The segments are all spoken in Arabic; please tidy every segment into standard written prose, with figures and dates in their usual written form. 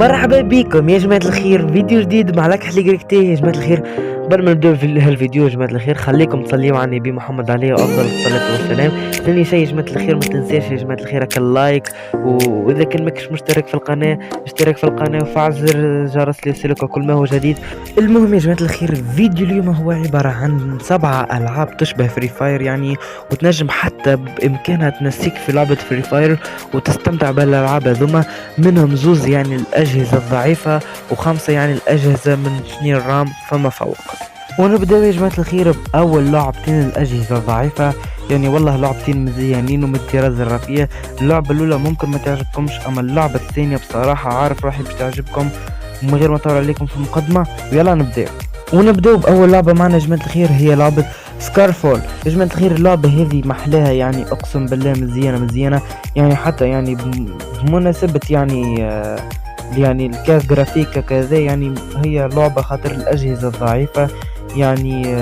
مرحبا بكم يا جماعة الخير، فيديو جديد مع لك حلي قريكتي يا جماعة الخير. قبل ما نبداو في هالفيديو يا جماعة الخير، خليكم تصليو على النبي محمد عليه افضل الصلاة والسلام. ثاني شيء يا جماعة الخير، ما تنساش يا جماعة الخير هكا اللايك، واذا كان ماكش مشترك في القناة اشترك في القناة وفعل زر الجرس ليصلك كل ما هو جديد. المهم يا جماعة الخير، فيديو اليوم هو عبارة عن 7 العاب تشبه فري فاير يعني، وتنجم حتى بامكانها تنسيك في لعبة فري فاير وتستمتع بالالعاب هذوما. منهم زوز يعني الأجهزة الضعيفة، وخمسة يعني الأجهزة من 2 رام فما فوق. ونبدأ يا جماعة الخير بأول لعبتين الأجهزة الضعيفة، يعني والله لعبتين مزيانين ومن الطراز الرفيع. اللعبة الأولى ممكن ما تعجبكمش، أما اللعبة الثانية بصراحة عارف راح باش تعجبكم. ومن غير ما أطول عليكم في المقدمة يلا نبدأ. ونبدأ بأول لعبة معنا يا جماعة الخير، هي لعبة سكارفول. يا جماعة الخير اللعبة هذه محلاها يعني أقسم بالله مزيانة يعني، حتى يعني بمناسبة يعني الكاس جرافيكا كذا، يعني هي لعبة خاطر الأجهزة الضعيفة يعني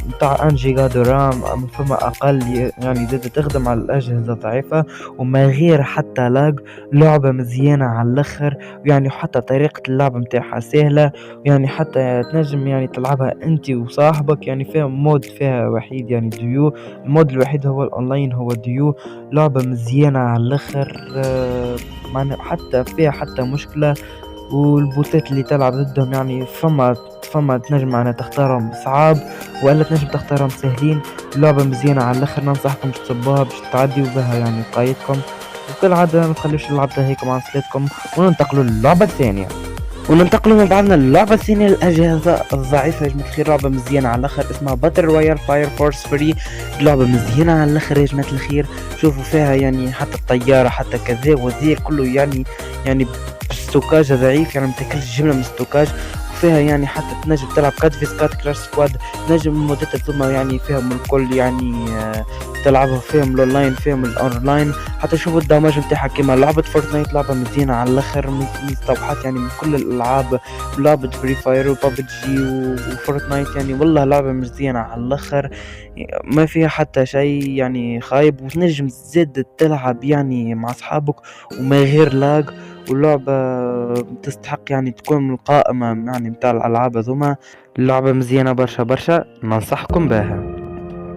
متاع 1 جيجا دو رام فما أقل، يعني زاد تخدم على الأجهزة الضعيفة وما غير حتى لاج. لعبة مزيانة على الآخر، يعني حتى طريقة اللعب متاعها سهلة، يعني حتى تنجم يعني تلعبها انت وصاحبك. يعني فيها مود فيها وحيد يعني ديو، المود الوحيد هو الاونلاين هو ديو. لعبة مزيانة على الاخر، معنى حتى فيها حتى مشكلة، والبوتات اللي تلعب ضدهم يعني فما تنجم معنا تختارهم صعاب ولا تنجم تختارهم سهلين. لعبة مزيانة على الاخر، ننصحكم باش تصبوها باش تعديوا بها يعني قايتكم. وكل عادة ما تخليوش اللعبة هيك مع صلاتكم. وننتقلوا للعبة الثانية، وننتقلوا من بعدنا للعبة الثانية الأجهزة الضعيفة. يا جماعة الخير لعبة مزيانة على الآخر اسمها باتل رويال فاير فورس فري. لعبة مزيانة على الآخر يا جماعة الخير. شوفوا فيها يعني حتى الطيارة حتى كذا وذي كله يعني ستوكاج ضعيف، يعني متاكلش جملة من الستوكاج. وفيها يعني حتى تنجم تلعب 4 فيس 4 كلاش سكواد، تنجم المودات ثم يعني فيهم الكل يعني تلعبها فيهم الاونلاين فيهم الاونلاين. حتى شوفوا الدمج نتاعها كيما لعبة فورتنايت، لعبة مزيانة على الاخر مستوحاة يعني من كل الالعاب، لعبة فري فاير وبابجي وفورتنايت. يعني والله لعبة مزيانة على الاخر، ما فيها حتى شيء يعني خايب، وتنجم زاد تلعب يعني مع اصحابك وما غير لاج. واللعبة تستحق يعني تكون من القائمة يعني متاع الالعاب هذوما. اللعبة مزيانة برشا ننصحكم بها.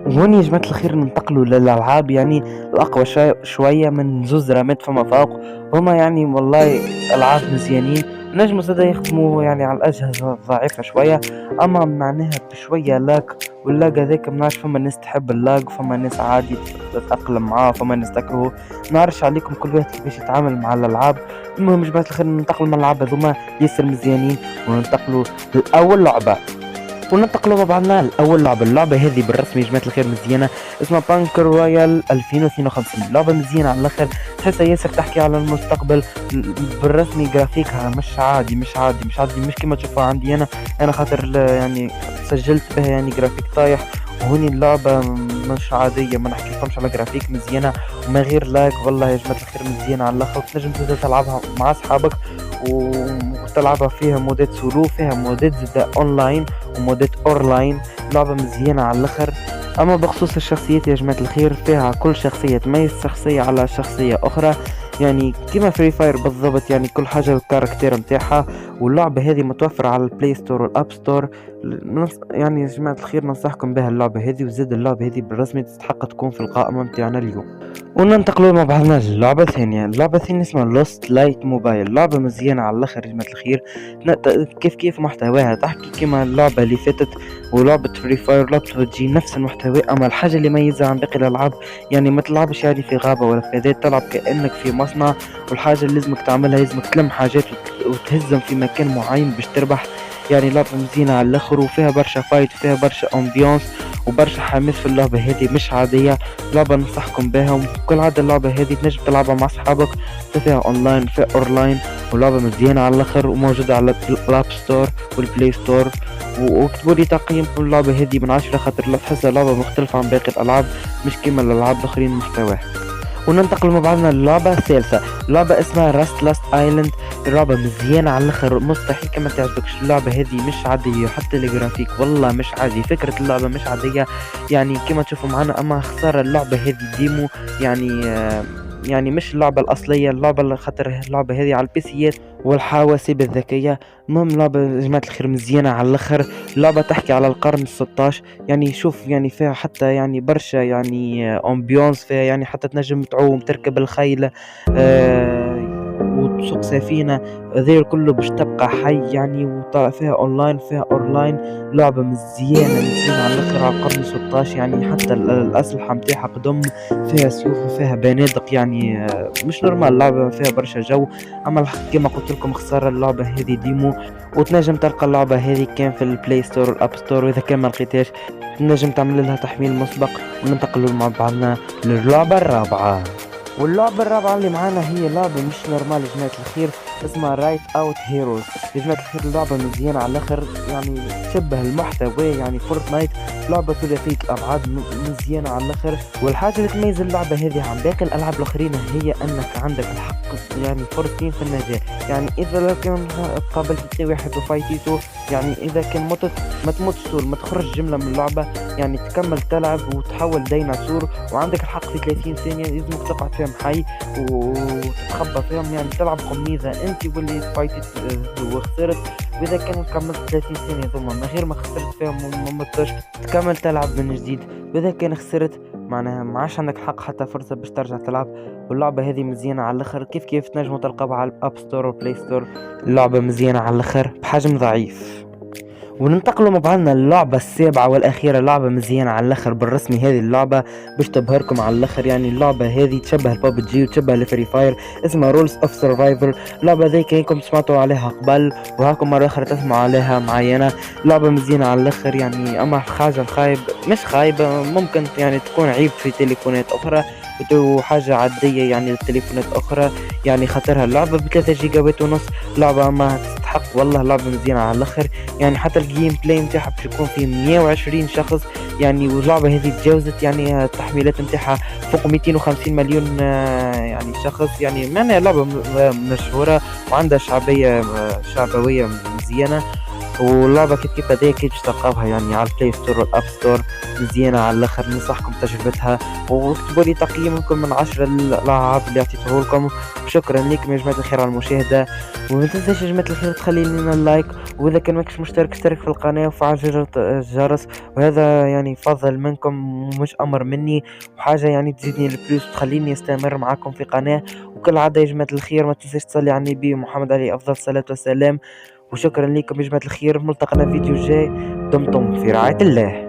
وهون يا جماعة الخير ننتقلوا للألعاب يعني الأقوى شوية من زوز رامات فما فوق. هما يعني والله ألعاب مزيانين، نجموا زادا يخدموا يعني على الأجهزة الضعيفة شوية، أما معناها بشوية لاج. واللاج هذاك منعرفش، فما ناس تحب اللاج فما ناس عادي تتأقلم معاه فما ناس تكرهه. منعرفش عليكم كل واحد كيفاش يتعامل مع الألعاب. المهم يا جماعة الخير ننتقلوا من الألعاب هذوما ياسر مزيانين، وننتقلوا لأول لعبة. وننتقلوا مع بعضنا لأول لعبة. اللعبة هذه بالرسمي يا جماعة الخير مزيانة، اسمها بانكر رويال 2052. لعبة مزيانة على الآخر، تحسها ياسر تحكي على المستقبل. بالرسمي جرافيكها مش كما تشوفها عندي أنا خاطر يعني سجلت بها يعني جرافيك طايح. وهوني اللعبة مش عادية، ما نحكي لكمش على جرافيك مزيانة وما غير لاك. والله يا جماعة الخير مزيانة على الآخر، تنجم تبدا تلعبها مع أصحابك وتلعبها فيها مودات سولو، فيها مودات زدا اونلاين ومودات اورلاين. لعبة مزيانة على الاخر. اما بخصوص الشخصيات يا جماعة الخير، فيها كل شخصية تميز شخصية على شخصية اخرى، يعني كما فري فاير بالضبط، يعني كل حاجة الكاركتير متاعها. واللعبة هذه متوفرة على البلاي ستور والاب ستور. يعني يا جماعة الخير ننصحكم بها اللعبة هذه، وزاد اللعبة هذه بالرسمي تستحق تكون في القائمة متاعنا اليوم. وننتقلوا مع بعضنا للعبة الثانية. اللعبة الثانية اسمها لوست لايت موبايل. لعبة مزيانة على الاخر يا جماعة الخير، كيف محتواها تحكي كما اللعبة اللي فاتت ولعبة فري فاير. لعبة بتجي نفس المحتوى، اما الحاجة اللي ميزة عن باقي الالعاب يعني ما تلعبش يعني في غابة ولا في كذا، تلعب كأنك في مصنع. والحاجة اللي لازمك تعملها لازمك تلم حاجات وتهزم في مكان معين باش تربح. يعني لعبة مزيانة على الاخر، وفيها برشا فايت وفيها برشا امبيونس وبرشا حماس في اللعبة هذه مش عادية. لعبة ننصحكم بها، وكل عادة اللعبة هذه تنجم تلعبها مع اصحابك، فيها اونلاين فيها اورلاين. ولعبة مزيانة على الاخر وموجودة على الاب ستور والبلاي ستور. واكتبوا لي تقييمكم اللعبة هذه من 10 خاطر لا تحسها لعبة مختلفة عن باقي الالعاب، مش كيما الالعاب الاخرين محتواها. وننتقل مع بعضنا للعبة الثالثة. لعبة اسمها راست لاست ايلاند. لعبة مزيانة على الاخر، مستحيل كما تعجبكش. اللعبة هذه مش عادية، حتى الجرافيك والله مش عادي، فكرة اللعبة مش عادية يعني كما تشوفوا معنا. اما خسارة اللعبة هذه ديمو يعني يعني مش اللعبة الأصلية، اللعبة اللي خاطر اللعبة هذه على البيسيات والحواسيب الذكية. المهم لعبة يا جماعة الخير مزيانة على الآخر، لعبة تحكي على القرن ال16. يعني شوف يعني فيها حتى يعني برشا يعني ambiance فيها، يعني حتى تنجم تعوم، تركب الخيل، وتسوق سفينة. هذا كله باش تبقى حي يعني، فيها اونلاين فيها اونلاين. لعبة مزيانة على الاخر على القرن 16. يعني حتى الاسلحة متاعها قدم، فيها سيوف وفيها بنادق. يعني مش نورمال، لعبة فيها برشا جو. اما الحق كما قلت لكم خسارة اللعبة هذه ديمو، وتنجم تلقى اللعبة هذه كان في البلاي ستور والاب ستور، واذا كان ما لقيتهاش تنجم تعمل لها تحميل مسبق. وننتقلوا مع بعضنا للعبة الرابعة. واللعبة الرابعة اللي معانا هي لعبة مش نورمال يا جماعة الخير، اسمها رايت اوت هيروز. يا جماعة الخير اللعبة مزيانة على الاخر، يعني تشبه المحتوى يعني فورتنايت. لعبة ثلاثية الابعاد مزيانة على الاخر. والحاجة اللي تميز اللعبة هذه عن باقي الالعاب الاخرين هي انك عندك الحق يعني فرصتين في النجاة. يعني اذا لو كان قابلت تلقي واحد وفايتيتو، يعني اذا كان متت ما تموتش طول، ما تخرج جملة من اللعبة، يعني تكمل تلعب وتحول ديناصور. وعندك الحق في 30 ثانية لازمك تقعد فيهم حي وتتخبى فيهم، يعني تلعب قميزة انت واللي فايتت وخسرت. واذا كان كملت 30 ثانية ثم من غير ما خسرت فيهم وما متش، تكمل تلعب من جديد. واذا كان خسرت معناها ما عادش عندك حق حتى فرصة باش ترجع تلعب. واللعبة هذه مزيانة على الاخر، كيف تنجموا تلقاوها على الاب ستور والبلاي ستور. اللعبة مزيانة على الاخر بحجم ضعيف. وننتقلوا مع بعضنا اللعبة السابعة والأخيرة، لعبة مزيانة على الآخر بالرسمي. هذه اللعبة باش تبهركم على الآخر. يعني اللعبة هذه تشبه البابجي وتشبه الفري فاير، اسمها رولز اوف سرفايفر. اللعبة ذي كيكم سمعتوا عليها قبل وهاكم مرة أخرى تسمعوا عليها معينة. لعبة مزيانة على الآخر يعني. أما حاجة الخايب مش خايبة، ممكن يعني تكون عيب في تليفونات أخرى وحاجة عادية يعني للتليفونات أخرى. يعني خاطرها اللعبة ب3 جيجا بايت ونص. لعبة ما تستحق والله، لعبة مزيانة على الآخر. يعني حتى الجيم بلاي نتاعها باش يكون فيه 120 شخص يعني. واللعبة هذه تجاوزت يعني التحميلات نتاعها فوق 250 مليون يعني شخص. يعني معناها لعبة مشهورة وعندها شعبوية مزيانة. واللعبة كيف هذيك باش تلقاوها يعني على البلاي ستور والاب ستور، مزيانة على الاخر. ننصحكم تجربتها واكتبوا لي تقييمكم من 10 للألعاب اللي عطيته لكم. شكرا لكم يا جماعة الخير على المشاهدة. وما تنساش يا جماعة الخير تخلي لنا اللايك، واذا كان ماكش مشترك اشترك في القناة وفعل زر الجرس. وهذا يعني فضل منكم ومش امر مني، وحاجة يعني تزيدني البلوس وتخليني استمر معاكم في قناة. وكل عادة يا جماعة الخير ما تنساش تصلي على النبي محمد عليه افضل الصلاة والسلام. وشكرا لكم يا جماعة الخير، ملتقنا في فيديو جاي. دمتم في رعاية الله.